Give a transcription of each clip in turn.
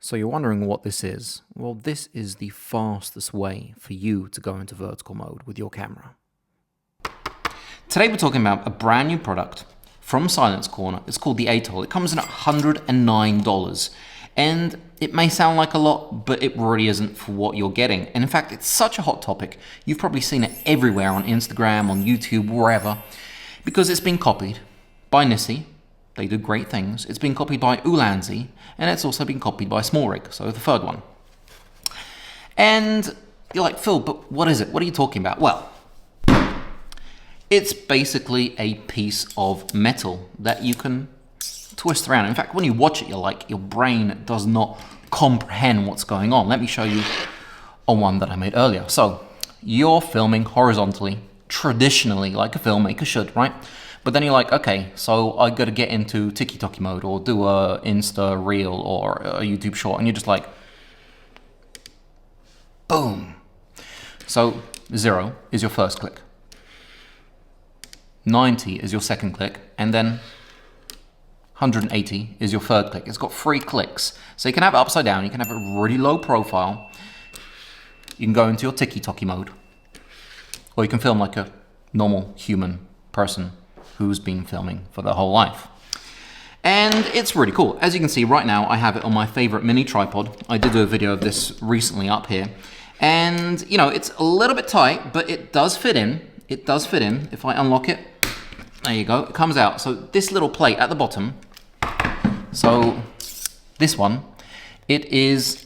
So you're wondering what this is? Well, this is the fastest way for you to go into vertical mode with your camera. Today we're talking about a brand new product from Silence Corner. It's called the Atoll. It comes in at $109. And it may sound like a lot, but it really isn't for what you're getting. And in fact, it's such a hot topic. You've probably seen it everywhere on Instagram, on YouTube, wherever, because it's been copied by Nisi. They do great things. It's been copied by Ulanzi, and it's also been copied by SmallRig, so the third one. And you're like, Phil, but what is it? What are you talking about? Well, it's basically a piece of metal that you can twist around. In fact, when you watch it, you're like, your brain does not comprehend what's going on. Let me show you on one that I made earlier. So you're filming horizontally, traditionally, like a filmmaker should, right? But then you're like, okay, so I got to get into tiki-toki mode or do a Insta reel or a YouTube short, and you're just like, boom. So 0 is your first click, 90 is your second click, and then 180 is your third click. It's got 3 clicks. So you can have it upside down, you can have a really low profile, you can go into your tiki-toki mode, or you can film like a normal human person who's been filming for their whole life. And it's really cool. As you can see right now, I have it on my favorite mini tripod. I did do a video of this recently up here. And you know, it's a little bit tight, but it does fit in. It does fit in. If I unlock it, there you go, it comes out. So this little plate at the bottom, so this one, it is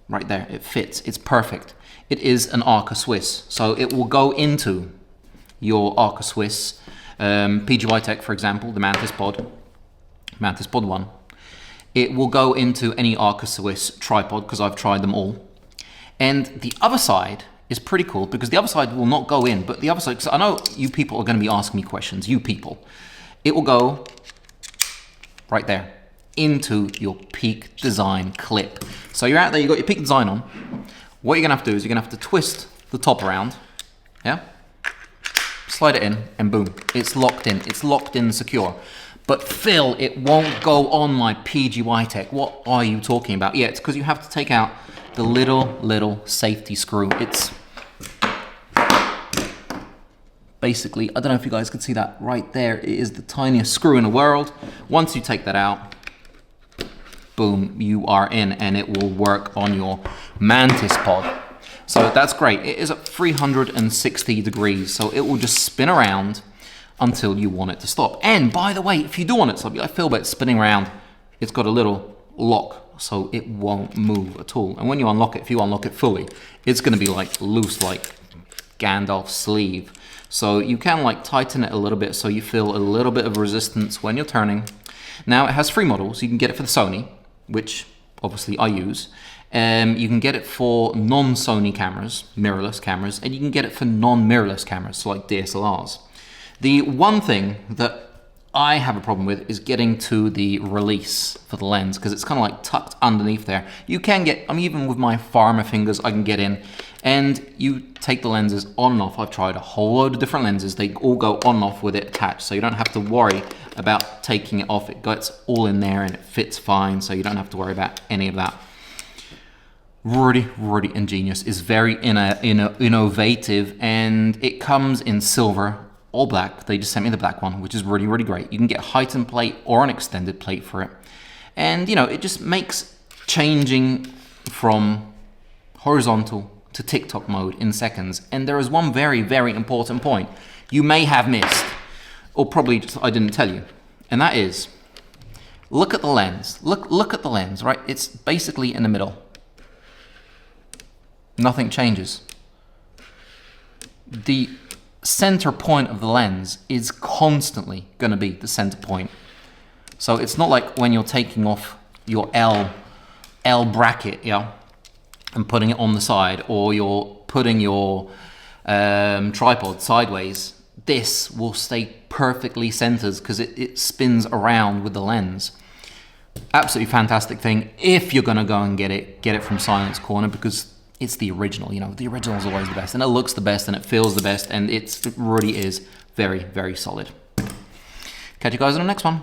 right there, it fits, it's perfect. It is an Arca Swiss, so it will go into your Arca Swiss, PGY Tech, for example, the Mantis Pod 1. It will go into any Arca Swiss tripod because I've tried them all. And the other side is pretty cool because the other side will not go in, but the other side, because I know you people are going to be asking me questions, you people. It will go right there into your Peak Design clip. So you're out there, you've got your Peak Design on. What you're going to have to do is you're going to have to twist the top around, yeah? Slide it in, and boom, it's locked in. It's locked in secure. But Phil, it won't go on my PGY Tech. What are you talking about? Yeah, it's because you have to take out the little safety screw. It's basically, I don't know if you guys can see that right there. It is the tiniest screw in the world. Once you take that out, boom, you are in, and it will work on your Mantis Pod. So that's great. It is at 360 degrees, so it will just spin around until you want it to stop. And by the way, if you do want it to stop, I feel that it's spinning around, it's got a little lock, so it won't move at all. And when you unlock it, if you unlock it fully, it's going to be like loose, like Gandalf's sleeve. So you can like tighten it a little bit so you feel a little bit of resistance when you're turning. Now it has 3 models. You can get it for the Sony, which obviously I use. You can get it for non-Sony cameras, mirrorless cameras, and you can get it for non-mirrorless cameras, so like DSLRs. The one thing that I have a problem with is getting to the release for the lens, because it's kind of like tucked underneath there. You can get, I mean, even with my farmer fingers, I can get in, and you take the lenses on and off. I've tried a whole load of different lenses. They all go on and off with it attached, so you don't have to worry about taking it off. It gets all in there and it fits fine, so you don't have to worry about any of that. Really ingenious. Is very innovative, and it comes in silver or black. They just sent me the black one, which is really great. You can get a heightened plate or an extended plate for it, and you know, it just makes changing from horizontal to TikTok mode in seconds. And there is one very important point you may have missed, or probably just I didn't tell you, and that is, look at the lens. Look at the lens, right? It's basically in the middle. Nothing changes. The center point of the lens is constantly going to be the center point. So it's not like when you're taking off your L bracket, yeah, and putting it on the side, or you're putting your tripod sideways. This will stay perfectly centered because it spins around with the lens. Absolutely fantastic thing. If you're going to go and get it from Silence Corner, because it's the original. You know, the original is always the best, and it looks the best, and it feels the best, and it really is very solid. Catch you guys in the next one.